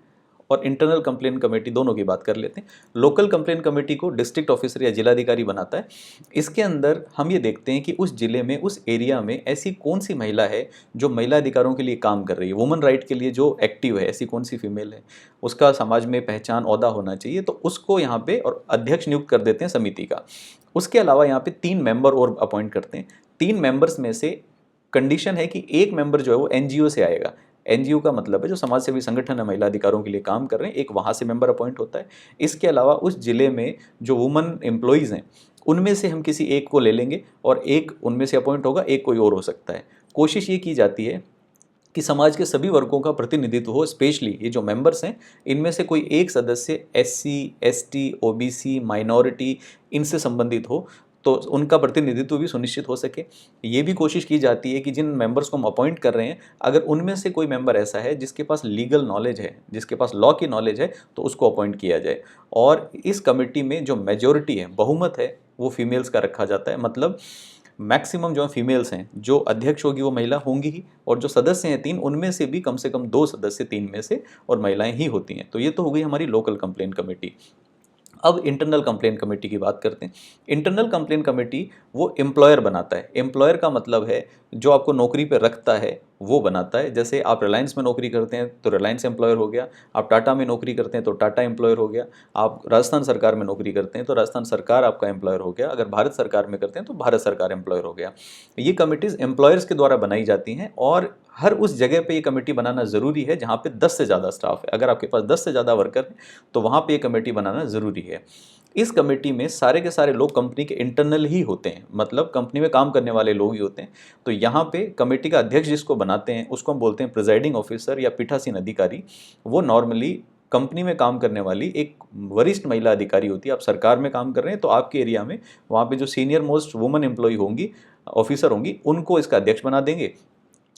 और इंटरनल कंप्लेन कमेटी दोनों की बात कर लेते हैं। लोकल कंप्लेन कमेटी को डिस्ट्रिक्ट ऑफिसर या जिलाधिकारी बनाता है। इसके अंदर हम ये देखते हैं कि उस जिले में, उस एरिया में ऐसी कौन सी महिला है जो महिला अधिकारों के लिए काम कर रही है, वुमन राइट के लिए जो एक्टिव है, ऐसी कौन सी फीमेल है, उसका समाज में पहचान ओहदा होना चाहिए, तो उसको यहाँ पे और अध्यक्ष नियुक्त कर देते हैं समिति का। उसके अलावा यहाँ पे 3 मेंबर और अपॉइंट करते हैं। 3 मेंबर्स में से कंडीशन है कि एक मेंबर जो है वो एनजीओ से आएगा। एनजीओ का मतलब है जो समाज सेवी संगठन है, महिला अधिकारों के लिए काम कर रहे हैं, एक वहाँ से मेंबर अपॉइंट होता है। इसके अलावा उस जिले में जो वुमन एम्प्लॉयज़ हैं उनमें से हम किसी एक को ले लेंगे और एक उनमें से अपॉइंट होगा, एक कोई और हो सकता है। कोशिश ये की जाती है कि समाज के सभी वर्गों का प्रतिनिधित्व हो। स्पेशली ये जो मेंबर्स हैं इनमें से कोई एक सदस्य एससी, एसटी, ओबीसी, माइनॉरिटी इनसे संबंधित हो, तो उनका प्रतिनिधित्व भी सुनिश्चित हो सके। ये भी कोशिश की जाती है कि जिन मेंबर्स को हम अपॉइंट कर रहे हैं, अगर उनमें से कोई मेंबर ऐसा है जिसके पास लीगल नॉलेज है, जिसके पास लॉ की नॉलेज है, तो उसको अपॉइंट किया जाए। और इस कमेटी में जो मेजॉरिटी है, बहुमत है, वो फीमेल्स का रखा जाता है। मतलब मैक्सिमम जो फीमेल्स हैं, जो अध्यक्ष होगी वो महिला होंगी ही, और जो सदस्य हैं 3 उनमें से भी कम से कम 2 सदस्य 3 में से और महिलाएं ही होती हैं। तो ये तो हो गई हमारी लोकल कंप्लेंट कमेटी। अब इंटरनल कंप्लेंट कमेटी की बात करते हैं। इंटरनल कंप्लेंट कमेटी वो एम्प्लॉयर बनाता है। एम्प्लॉयर का मतलब है जो आपको नौकरी पर रखता है वो बनाता है। जैसे आप रिलायंस में नौकरी करते हैं तो रिलायंस एम्प्लॉयर हो गया, आप टाटा में नौकरी करते हैं तो टाटा एम्प्लॉयर हो गया, आप राजस्थान सरकार में नौकरी करते हैं तो राजस्थान सरकार आपका एम्प्लॉयर हो गया, अगर भारत सरकार में करते हैं तो भारत सरकार एम्प्लॉयर हो गया। ये कमिटीज़ एम्प्लॉयर्स के द्वारा बनाई जाती हैं, और हर उस जगह पे ये कमेटी बनाना ज़रूरी है जहाँ पे 10 से ज़्यादा स्टाफ है। अगर आपके पास 10 से ज़्यादा वर्कर हैं तो वहाँ पे ये कमेटी बनाना ज़रूरी है। इस कमेटी में सारे के सारे लोग कंपनी के इंटरनल ही होते हैं, मतलब कंपनी में काम करने वाले लोग ही होते हैं। तो यहाँ पे कमेटी का अध्यक्ष जिसको बनाते हैं उसको हम बोलते हैं प्रिजाइडिंग ऑफिसर या पीठासीन अधिकारी। वो नॉर्मली कंपनी में काम करने वाली एक वरिष्ठ महिला अधिकारी होती है। आप सरकार में काम कर रहे हैं तो आपके एरिया में वहाँ पे जो सीनियर मोस्ट वुमन एम्प्लॉय होंगी, ऑफिसर होंगी, उनको इसका अध्यक्ष बना देंगे।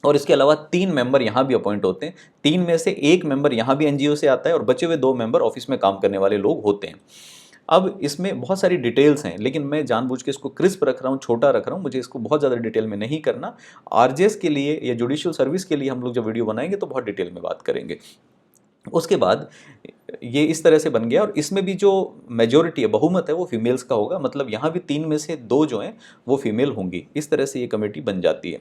और इसके अलावा 3 मेंबर यहाँ भी अपॉइंट होते हैं। 3 में से 1 मेंबर यहाँ भी एनजीओ से आता है और बचे हुए 2 मेंबर ऑफिस में काम करने वाले लोग होते हैं। अब इसमें बहुत सारी डिटेल्स हैं, लेकिन मैं जानबूझ के इसको क्रिस्प रख रहा हूँ, छोटा रख रहा हूँ, मुझे इसको बहुत ज़्यादा डिटेल में नहीं करना। आरजेएस के लिए या जुडिशियल सर्विस के लिए हम लोग जब वीडियो बनाएंगे तो बहुत डिटेल में बात करेंगे। उसके बाद ये इस तरह से बन गया, और इसमें भी जो मेजॉरिटी है, बहुमत है, वो फीमेल्स का होगा। मतलब यहाँ भी 3 में से 2 जो हैं वो फीमेल होंगी। इस तरह से ये कमेटी बन जाती है।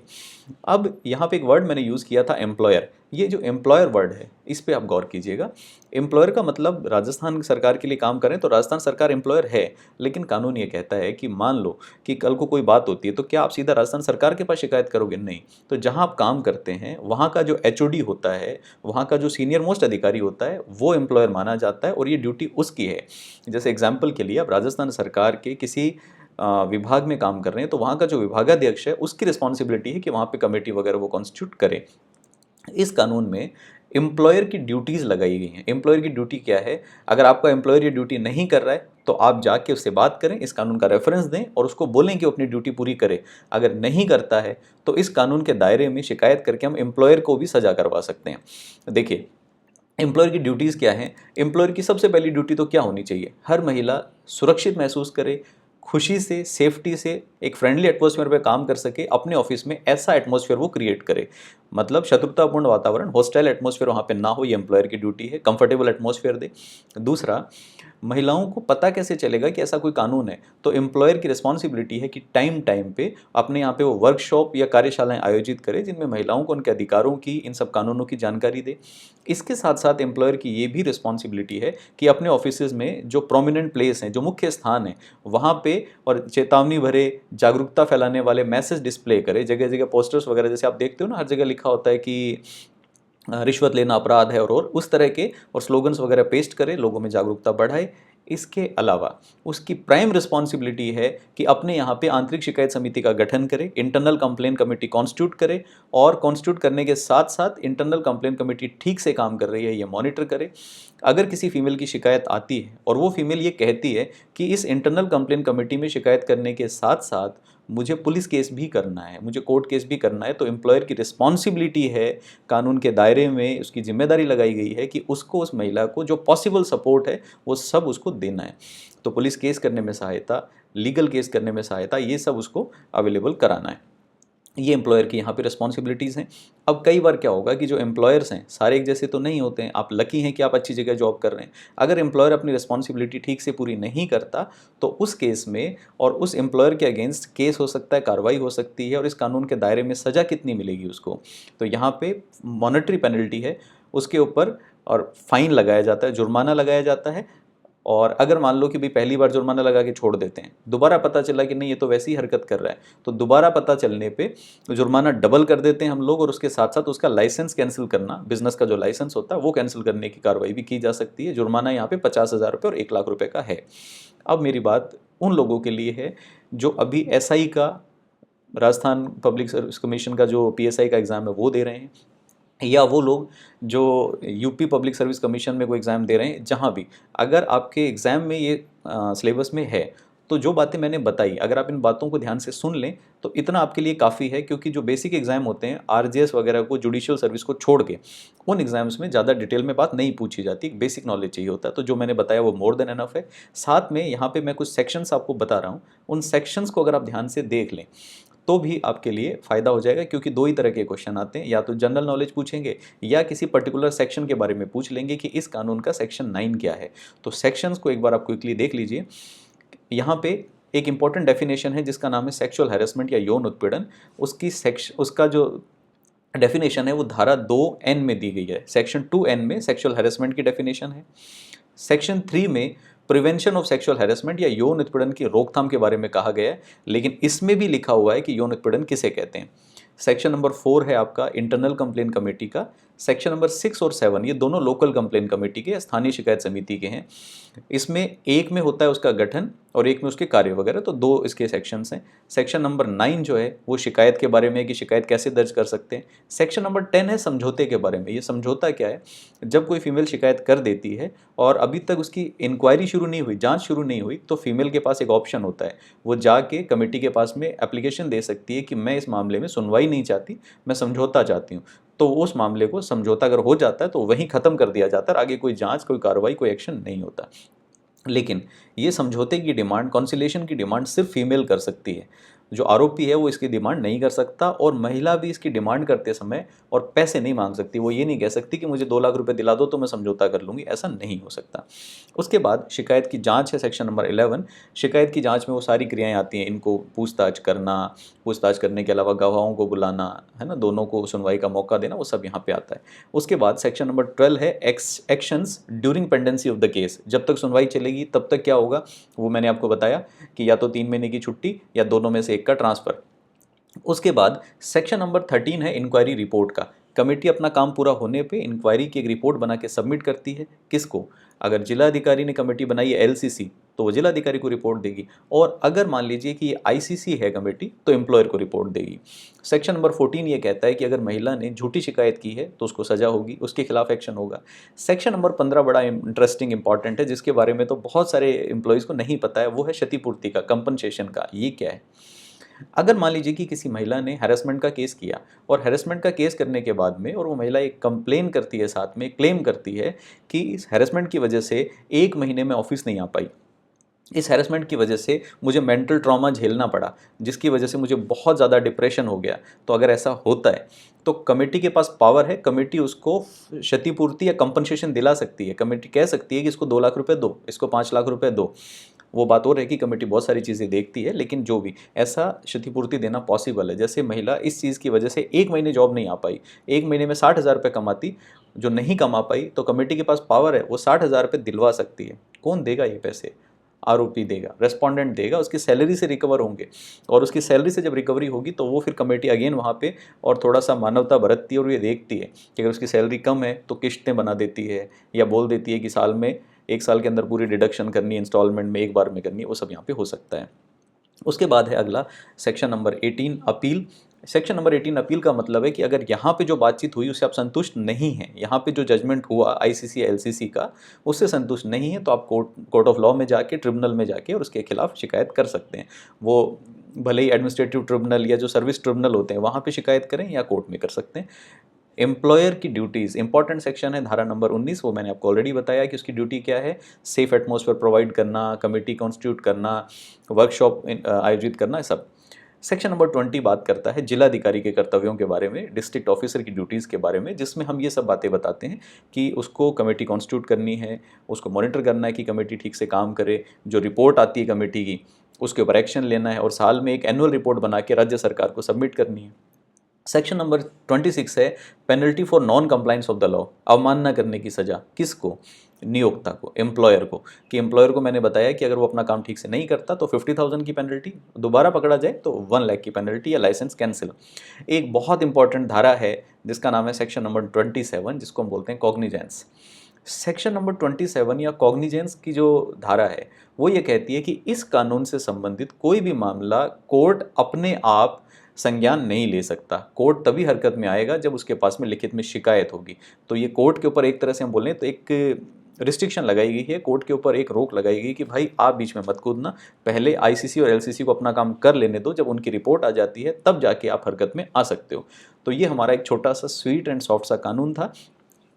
अब यहाँ पे एक वर्ड मैंने यूज़ किया था एम्प्लॉयर। ये जो एम्प्लॉयर वर्ड है इस पे आप गौर कीजिएगा। एम्प्लॉयर का मतलब राजस्थान सरकार के लिए काम करें तो राजस्थान सरकार एम्प्लॉयर है, लेकिन कानून ये कहता है कि मान लो कि कल को कोई बात होती है तो क्या आप सीधा राजस्थान सरकार के पास शिकायत करोगे? नहीं। तो जहाँ आप काम करते हैं वहाँ का जो एचओडी होता है, वहाँ का जो सीनियर मोस्ट अधिकारी होता है, वो एम्प्लॉयर माना जाता है और ये ड्यूटी उसकी है। जैसे एग्जाम्पल के लिए आप राजस्थान सरकार के किसी विभाग में काम कर रहे हैं तो वहाँ का जो विभागाध्यक्ष है उसकी रिस्पॉन्सिबिलिटी है कि वहाँ पे कमेटी वगैरह वो कॉन्स्टिट्यूट करे। इस कानून में एम्प्लॉयर की ड्यूटीज़ लगाई गई हैं। एम्प्लॉयर की ड्यूटी क्या है? अगर आपका एम्प्लॉयर ये ड्यूटी नहीं कर रहा है तो आप जाके उससे बात करें, इस कानून का रेफरेंस दें और उसको बोलें कि वो अपनी ड्यूटी पूरी करे। अगर नहीं करता है तो इस कानून के दायरे में शिकायत करके हम एम्प्लॉयर को भी सजा करवा सकते हैं। देखिए, एम्प्लॉयर की ड्यूटीज़ क्या हैं? एम्प्लॉयर की सबसे पहली ड्यूटी तो क्या होनी चाहिए? हर महिला सुरक्षित महसूस करे, खुशी से, सेफ्टी से, एक फ्रेंडली एटमॉस्फेयर पे काम कर सके, अपने ऑफिस में ऐसा एटमॉस्फेयर वो क्रिएट करे। मतलब शत्रुतापूर्ण वातावरण, हॉस्टाइल एटमॉस्फेयर वहाँ पे ना हो, ये एम्प्लॉयर की ड्यूटी है, कंफर्टेबल एटमॉस्फेयर दे। दूसरा, महिलाओं को पता कैसे चलेगा कि ऐसा कोई कानून है, तो एम्प्लॉयर की रिस्पॉन्सिबिलिटी है कि टाइम टाइम पे अपने यहाँ पे वो वर्कशॉप या कार्यशालाएं आयोजित करे जिनमें महिलाओं को उनके अधिकारों की, इन सब कानूनों की जानकारी दे। इसके साथ साथ एम्प्लॉयर की ये भी रिस्पॉन्सिबिलिटी है कि अपने ऑफिसेज में जो प्रोमिनेंट प्लेस हैं, जो मुख्य स्थान है, वहाँ पे और चेतावनी भरे, जागरूकता फैलाने वाले मैसेज डिस्प्ले करे। जगह जगह पोस्टर्स वगैरह जैसे आप देखते हो ना, हर जगह लिखा होता है कि रिश्वत लेना अपराध है, और उस तरह के और स्लोगन्स वगैरह पेस्ट करे, लोगों में जागरूकता बढ़ाए। इसके अलावा उसकी प्राइम रिस्पॉन्सिबिलिटी है कि अपने यहाँ पे आंतरिक शिकायत समिति का गठन करे, इंटरनल कंप्लेन कमेटी कॉन्स्टिट्यूट करे, और कॉन्स्टिट्यूट करने के साथ साथ इंटरनल कंप्लेन कमेटी ठीक से काम कर रही है ये मॉनिटर करे। अगर किसी फीमेल की शिकायत आती है और वो फीमेल ये कहती है कि इस इंटरनल कंप्लेन कमेटी में शिकायत करने के साथ साथ मुझे पुलिस केस भी करना है, मुझे कोर्ट केस भी करना है, तो एम्प्लॉयर की रिस्पॉन्सिबिलिटी है, कानून के दायरे में उसकी जिम्मेदारी लगाई गई है कि उसको, उस महिला को जो पॉसिबल सपोर्ट है वो सब उसको देना है। तो पुलिस केस करने में सहायता, लीगल केस करने में सहायता, ये सब उसको अवेलेबल कराना है। ये एम्प्लॉयर की यहाँ पे रिस्पॉन्सिबिलिटीज़ हैं। अब कई बार क्या होगा कि जो एम्प्लॉयर्स हैं सारे एक जैसे तो नहीं होते हैं, आप लकी हैं कि आप अच्छी जगह जॉब कर रहे हैं। अगर एम्प्लॉयर अपनी रिस्पॉन्सिबिलिटी ठीक से पूरी नहीं करता तो उस केस में और उस एम्प्लॉयर के अगेंस्ट केस हो सकता है, कार्रवाई हो सकती है, और इस कानून के दायरे में सज़ा कितनी मिलेगी उसको, तो यहाँ पे मॉनेटरी पेनल्टी है उसके ऊपर, और फाइन लगाया जाता है, जुर्माना लगाया जाता है। और अगर मान लो कि भाई पहली बार जुर्माना लगा के छोड़ देते हैं, दोबारा पता चला कि नहीं ये तो वैसी ही हरकत कर रहा है, तो दोबारा पता चलने पे जुर्माना डबल कर देते हैं हम लोग, और उसके साथ साथ उसका लाइसेंस कैंसिल करना, बिजनेस का जो लाइसेंस होता है वो कैंसिल करने की कार्रवाई भी की जा सकती है। जुर्माना यहाँ पे 50,000 रुपये और 1 लाख रुपये का है। अब मेरी बात उन लोगों के लिए है जो अभी एसआई का, राजस्थान पब्लिक सर्विस कमीशन का जो पीएसआई का एग्ज़ाम है वो दे रहे हैं, या वो लोग जो यूपी पब्लिक सर्विस कमीशन में कोई एग्ज़ाम दे रहे हैं, जहाँ भी अगर आपके एग्ज़ाम में ये सिलेबस में है, तो जो बातें मैंने बताई अगर आप इन बातों को ध्यान से सुन लें तो इतना आपके लिए काफ़ी है। क्योंकि जो बेसिक एग्ज़ाम होते हैं आरजेएस वगैरह को, जुडिशियल सर्विस को छोड़ के, उन एग्ज़ाम्स में ज़्यादा डिटेल में बात नहीं पूछी जाती, बेसिक नॉलेज चाहिए होता है। तो जो मैंने बताया वो मोर देन एनफ है। साथ में यहाँ पे मैं कुछ सेक्शंस आपको बता रहा हूँ, उन सेक्शंस को अगर आप ध्यान से देख लें तो भी आपके लिए फ़ायदा हो जाएगा। क्योंकि दो ही तरह के क्वेश्चन आते हैं, या तो जनरल नॉलेज पूछेंगे या किसी पर्टिकुलर सेक्शन के बारे में पूछ लेंगे कि इस कानून का सेक्शन 9 क्या है। तो सेक्शंस को एक बार आप क्विकली देख लीजिए। यहाँ पे एक इंपॉर्टेंट डेफिनेशन है जिसका नाम है सेक्सुअल हैरेसमेंट या यौन उत्पीड़न। उसका जो डेफिनेशन है वो धारा 2N में दी गई है। सेक्शन 2N में सेक्सुअल हैरेसमेंट की डेफिनेशन है। सेक्शन 3 में प्रिवेंशन ऑफ सेक्सुअल हैरेसमेंट या यौन उत्पीड़न की रोकथाम के बारे में कहा गया है, लेकिन इसमें भी लिखा हुआ है कि यौन उत्पीड़न किसे कहते हैं। सेक्शन नंबर 4 है आपका इंटरनल कंप्लेन कमेटी का। सेक्शन नंबर 6 और 7 ये दोनों लोकल कंप्लेन कमेटी के, स्थानीय शिकायत समिति के हैं। इसमें एक में होता है उसका गठन और एक में उसके कार्य वगैरह, तो दो इसके सेक्शंस हैं। सेक्शन नंबर 9 जो है वो शिकायत के बारे में है कि शिकायत कैसे दर्ज कर सकते हैं। सेक्शन नंबर 10 है समझौते के बारे में। ये समझौता क्या है? जब कोई फीमेल शिकायत कर देती है और अभी तक उसकी इंक्वायरी शुरू नहीं हुई, जांच शुरू नहीं हुई, तो फीमेल के पास एक ऑप्शन होता है, वो जाके कमेटी के पास में एप्लीकेशन दे सकती है कि मैं इस मामले में सुनवाई नहीं चाहती, मैं समझौता चाहती हूँ। तो उस मामले को समझौता अगर हो जाता है तो वहीं ख़त्म कर दिया जाता है, आगे कोई जांच, कोई कार्रवाई, कोई एक्शन नहीं होता। लेकिन ये समझौते की डिमांड, कॉन्सिलेशन की डिमांड सिर्फ फीमेल कर सकती है। जो आरोपी है वो इसकी डिमांड नहीं कर सकता, और महिला भी इसकी डिमांड करते समय और पैसे नहीं मांग सकती। वो ये नहीं कह सकती कि मुझे 2 लाख रुपए दिला दो तो मैं समझौता कर लूँगी, ऐसा नहीं हो सकता। उसके बाद शिकायत की जांच है, सेक्शन नंबर 11। शिकायत की जांच में वो सारी क्रियाएं आती हैं, इनको पूछताछ करना, पूछताछ करने के अलावा गवाहों को बुलाना, है ना, दोनों को सुनवाई का मौका देना, वो सब यहाँ पे आता है। उसके बाद सेक्शन नंबर 12 है actions during pendency of the case. जब तक सुनवाई चलेगी तब तक क्या होगा वो मैंने आपको बताया कि या तो 3 महीने की छुट्टी या दोनों में से एक का ट्रांसफ़र। उसके बाद सेक्शन नंबर 13 है इंक्वायरी रिपोर्ट का। कमेटी अपना काम पूरा होने पे इंक्वायरी की एक रिपोर्ट बना के सबमिट करती है। किसको? अगर जिलाधिकारी ने कमेटी बनाई है एलसीसी तो वो जिलाधिकारी को रिपोर्ट देगी, और अगर मान लीजिए कि ये आईसीसी है कमेटी तो एम्प्लॉयर को रिपोर्ट देगी। सेक्शन नंबर 14 ये कहता है कि अगर महिला ने झूठी शिकायत की है तो उसको सजा होगी, उसके खिलाफ एक्शन होगा। सेक्शन नंबर 15 बड़ा इंटरेस्टिंग इंपॉर्टेंट है, जिसके बारे में तो बहुत सारे एम्प्लॉयज़ को नहीं पता है, वो है क्षतिपूर्ति का, कंपनसेशन का। ये क्या है? अगर मान लीजिए कि किसी महिला ने हैरेसमेंट का केस किया, और हैरेसमेंट का केस करने के बाद में और वो महिला एक कंप्लेन करती है, साथ में क्लेम करती है कि इस हैरेसमेंट की वजह से 1 महीने में ऑफिस नहीं आ पाई, इस हैरेसमेंट की वजह से मुझे मेंटल ट्रॉमा झेलना पड़ा, जिसकी वजह से मुझे बहुत ज़्यादा डिप्रेशन हो गया। तो अगर ऐसा होता है तो कमेटी के पास पावर है, कमेटी उसको क्षतिपूर्ति या कंपनसेशन दिला सकती है। कमेटी कह सकती है कि इसको 2 लाख रुपए दो, इसको 5 लाख रुपए दो। वो बात और है कि कमेटी बहुत सारी चीज़ें देखती है, लेकिन जो भी ऐसा क्षतिपूर्ति देना पॉसिबल है। जैसे महिला इस चीज़ की वजह से 1 महीने जॉब नहीं आ पाई, 1 महीने में 60,000 रुपये कमाती, जो नहीं कमा पाई, तो कमेटी के पास पावर है, वो 60,000 रुपये दिलवा सकती है। कौन देगा ये पैसे? आरोपी देगा, रेस्पोंडेंट देगा, उसकी सैलरी से रिकवर होंगे, और उसकी सैलरी से जब रिकवरी होगी तो वो फिर कमेटी अगेन वहाँ पे और थोड़ा सा मानवता बरतती है और ये देखती है कि अगर उसकी सैलरी कम है तो किश्तें बना देती है, या बोल देती है कि साल में 1 साल के अंदर पूरी डिडक्शन करनी है, इंस्टॉलमेंट में एक बार में करनी है, वो सब यहाँ पे हो सकता है। उसके बाद है अगला section number 18 appeal. Section number 18 appeal का मतलब है कि अगर यहाँ पे जो बातचीत हुई उससे आप संतुष्ट नहीं हैं, यहाँ पे जो जजमेंट हुआ आईसीसी या एलसीसी का उससे संतुष्ट नहीं है, तो आप कोर्ट ऑफ लॉ में जाके, ट्रिब्यूनल में जाके और उसके खिलाफ शिकायत कर सकते हैं। वो भले ही एडमिनिस्ट्रेटिव ट्रिब्यूनल या जो सर्विस ट्रिब्यूनल होते हैं वहाँ पे शिकायत करें या कोर्ट में कर सकते हैं। एम्प्लॉयर की ड्यूटीज़, इंपॉर्टेंट सेक्शन है धारा नंबर 19, वो मैंने आपको ऑलरेडी बताया कि उसकी ड्यूटी क्या है। सेफ एटमॉस्फेयर प्रोवाइड करना, कमेटी कॉन्स्टिट्यूट करना, वर्कशॉप आयोजित करना, सब। सेक्शन नंबर 20 बात करता है जिलाधिकारी के कर्तव्यों के बारे में, डिस्ट्रिक्ट ऑफिसर की ड्यूटीज़ के बारे में, जिसमें हम ये सब बातें बताते हैं कि उसको कमेटी कॉन्स्टिट्यूट करनी है, उसको मॉनिटर करना है कि कमेटी ठीक से काम करे, जो रिपोर्ट आती है कमेटी की उसके ऊपर एक्शन लेना है, और साल में एक एनुअल रिपोर्ट बना के राज्य सरकार को सबमिट करनी है। सेक्शन नंबर 26 है penalty for non compliance of the law, अवमानना करने की सज़ा। किसको? नियोक्ता को, एम्प्लॉयर को। कि एम्प्लॉयर को मैंने बताया कि अगर वो अपना काम ठीक से नहीं करता तो 50,000 की पेनल्टी, दोबारा पकड़ा जाए तो 1 लाख की पेनल्टी या लाइसेंस कैंसिल। एक बहुत इंपॉर्टेंट धारा है जिसका नाम है सेक्शन नंबर 27, जिसको हम बोलते हैं कॉग्निजेंस। सेक्शन नंबर 27 या कॉग्निजेंस की जो धारा है वो ये कहती है कि इस कानून से संबंधित कोई भी मामला कोर्ट अपने आप संज्ञान नहीं ले सकता। कोर्ट तभी हरकत में आएगा जब उसके पास में लिखित में शिकायत होगी। तो ये कोर्ट के ऊपर एक तरह से हम बोलें तो एक रिस्ट्रिक्शन लगाई गई है, कोर्ट के ऊपर एक रोक लगाई गई कि भाई आप बीच में मत कूदना, पहले आईसीसी और एलसीसी को अपना काम कर लेने दो, जब उनकी रिपोर्ट आ जाती है तब जाके आप हरकत में आ सकते हो। तो ये हमारा एक छोटा सा स्वीट एंड सॉफ्ट सा कानून था।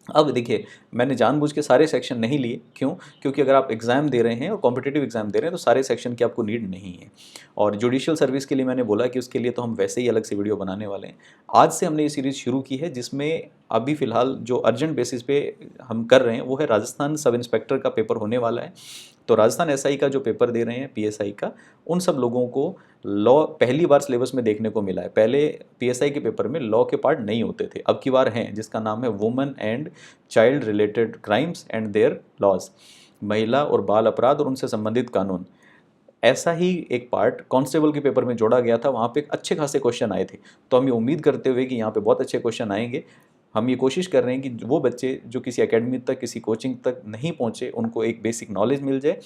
अब देखिए, मैंने जानबूझ के सारे सेक्शन नहीं लिए, क्यों? क्योंकि अगर आप एग्ज़ाम दे रहे हैं और कॉम्पिटिटिव एग्ज़ाम दे रहे हैं तो सारे सेक्शन की आपको नीड नहीं है। और जुडिशियल सर्विस के लिए मैंने बोला कि उसके लिए तो हम वैसे ही अलग से वीडियो बनाने वाले हैं। आज से हमने ये सीरीज़ शुरू की है जिसमें अभी फ़िलहाल जो अर्जेंट बेसिस पे हम कर रहे हैं वो है राजस्थान सब इंस्पेक्टर का पेपर होने वाला है। तो राजस्थान एसआई का जो पेपर दे रहे हैं, पीएसआई का, उन सब लोगों को लॉ पहली बार सिलेबस में देखने को मिला है। पहले पीएसआई के पेपर में लॉ के पार्ट नहीं होते थे, अब की बार हैं, जिसका नाम है women and child related crimes and their laws, महिला और बाल अपराध और उनसे संबंधित कानून। ऐसा ही एक पार्ट कांस्टेबल के पेपर में जोड़ा गया था, वहाँ पे अच्छे खासे क्वेश्चन आए थे। तो हम ये उम्मीद करते हुए कि यहाँ पे बहुत अच्छे क्वेश्चन आएंगे, हम ये कोशिश कर रहे हैं कि वो बच्चे जो किसी एकेडमी तक, किसी कोचिंग तक नहीं पहुँचे, उनको एक बेसिक नॉलेज मिल जाए।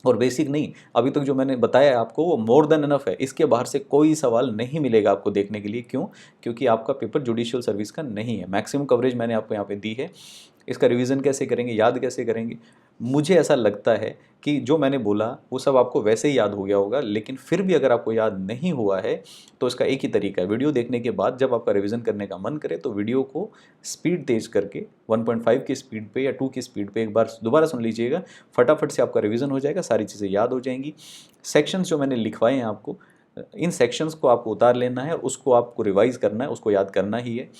और बेसिक नहीं, अभी तक जो मैंने बताया है आपको वो मोर देन इनफ है। इसके बाहर से कोई सवाल नहीं मिलेगा आपको देखने के लिए। क्यों? क्योंकि आपका पेपर जुडिशियल सर्विस का नहीं है। मैक्सिमम कवरेज मैंने आपको यहाँ पे दी है। इसका रिवीजन कैसे करेंगे, याद कैसे करेंगे? मुझे ऐसा लगता है कि जो मैंने बोला वो सब आपको वैसे ही याद हो गया होगा, लेकिन फिर भी अगर आपको याद नहीं हुआ है तो इसका एक ही तरीका है। वीडियो देखने के बाद जब आपका रिवीजन करने का मन करे तो वीडियो को स्पीड तेज करके 1.5 की स्पीड पे या 2 की स्पीड पे एक बार दोबारा सुन लीजिएगा, फटाफट से आपका रिवीजन हो जाएगा, सारी चीज़ें याद हो जाएंगी। सेक्शंस जो मैंने लिखवाए हैं आपको, इन सेक्शंस को आपको उतार लेना है और उसको आपको रिवाइज़ करना है, उसको याद करना ही है।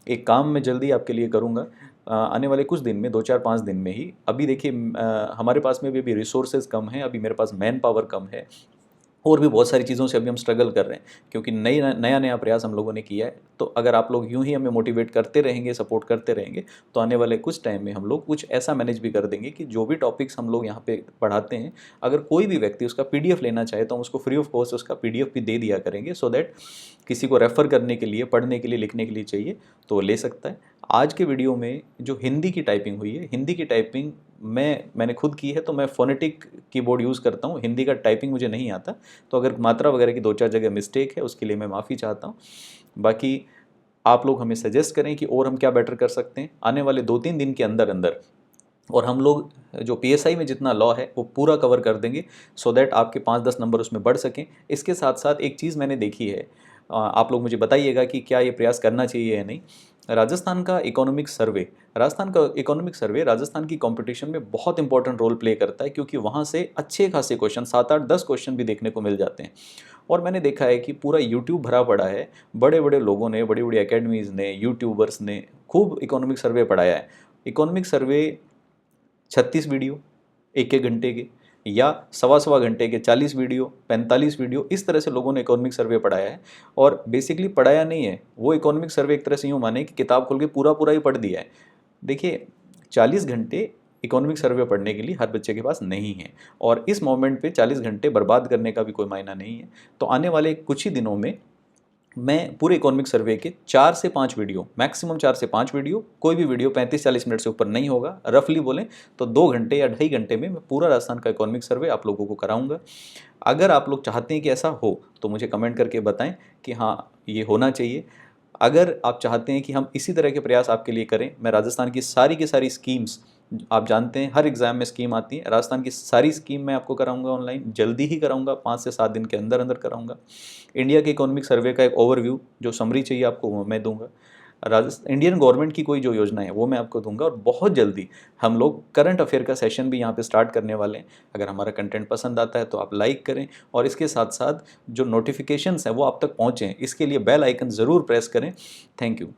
एक काम मैं जल्दी आपके लिए करूँगा, आने वाले कुछ दिन में, 2-4-5 दिन में ही। अभी देखिए हमारे पास में भी अभी रिसोर्सेज कम हैं, अभी मेरे पास मैन पावर कम है, और भी बहुत सारी चीज़ों से अभी हम स्ट्रगल कर रहे हैं, क्योंकि नया प्रयास हम लोगों ने किया है। तो अगर आप लोग यूं ही हमें मोटिवेट करते रहेंगे, सपोर्ट करते रहेंगे, तो आने वाले कुछ टाइम में हम लोग कुछ ऐसा मैनेज भी कर देंगे कि जो भी टॉपिक्स हम लोग यहाँ पे पढ़ाते हैं, अगर कोई भी व्यक्ति उसका पीडीएफ लेना चाहे तो हम उसको फ्री ऑफ कॉस्ट उसका पीडीएफ भी दे दिया करेंगे, सो दैट किसी को रेफ़र करने के लिए, पढ़ने के लिए, लिखने के लिए चाहिए तो वो ले सकता है। आज के वीडियो में जो हिंदी की टाइपिंग हुई है, हिंदी की टाइपिंग मैंने खुद की है, तो मैं फोनेटिक कीबोर्ड यूज़ करता हूँ। हिंदी का टाइपिंग मुझे नहीं आता, तो अगर मात्रा वगैरह की 2-4 जगह मिस्टेक है उसके लिए मैं माफ़ी चाहता हूँ। बाकी आप लोग हमें सजेस्ट करें कि और हम क्या बेटर कर सकते हैं आने वाले 2-3 दिन के अंदर अंदर, और हम लोग जो पीएसआई में जितना लॉ है वो पूरा कवर कर देंगे, सो दैट आपके 5-10 नंबर उसमें बढ़ सकें। इसके साथ साथ एक चीज़ मैंने देखी है, आप लोग मुझे बताइएगा कि क्या ये प्रयास करना चाहिए या नहीं। राजस्थान का इकोनॉमिक सर्वे राजस्थान की कंपटीशन में बहुत इंपॉर्टेंट रोल प्ले करता है, क्योंकि वहाँ से अच्छे खासे क्वेश्चन 7 8 10 क्वेश्चन भी देखने को मिल जाते हैं। और मैंने देखा है कि पूरा यूट्यूब भरा पड़ा है, बड़े बड़े लोगों ने, बड़ी बड़ी एकेडमीज़ ने, यूट्यूबर्स ने खूब इकोनॉमिक सर्वे पढ़ाया है। इकोनॉमिक सर्वे 36 वीडियो 1 1 घंटे के, या सवा सवा घंटे के 40 वीडियो, 45 वीडियो, इस तरह से लोगों ने इकोनॉमिक सर्वे पढ़ाया है। और बेसिकली पढ़ाया नहीं है, वो इकोनॉमिक सर्वे एक तरह से यूँ माने कि किताब खोल के पूरा पूरा ही पढ़ दिया है। देखिए, 40 घंटे इकोनॉमिक सर्वे पढ़ने के लिए हर बच्चे के पास नहीं है, और इस मोमेंट पे 40 घंटे बर्बाद करने का भी कोई मायना नहीं है। तो आने वाले कुछ ही दिनों में मैं पूरे इकोनॉमिक सर्वे के 4 से 5 वीडियो, मैक्सिमम 4 से 5 वीडियो, कोई भी वीडियो 35 40 मिनट से ऊपर नहीं होगा, रफली बोलें तो 2 घंटे या 2.5 घंटे में मैं पूरा राजस्थान का इकोनॉमिक सर्वे आप लोगों को कराऊंगा। अगर आप लोग चाहते हैं कि ऐसा हो तो मुझे कमेंट करके बताएं कि हाँ, ये होना चाहिए। अगर आप चाहते हैं कि हम इसी तरह के प्रयास आपके लिए करें, मैं राजस्थान की सारी स्कीम्स, आप जानते हैं हर एग्ज़ाम में स्कीम आती है, राजस्थान की सारी स्कीम मैं आपको कराऊंगा ऑनलाइन, जल्दी ही कराऊंगा, 5 से 7 दिन के अंदर अंदर कराऊंगा। इंडिया के इकोनॉमिक सर्वे का एक ओवरव्यू, जो समरी चाहिए आपको, वो मैं दूंगा। राजस्थान इंडियन गवर्नमेंट की कोई जो योजना है वो मैं आपको दूंगा, और बहुत जल्दी हम लोग करंट अफेयर का सेशन भी यहाँ पे स्टार्ट करने वाले हैं। अगर हमारा कंटेंट पसंद आता है तो आप लाइक करें, और इसके साथ साथ जो नोटिफिकेशंस हैं वो आप तक पहुँचें, इसके लिए बेल आइकन ज़रूर प्रेस करें। Thank you.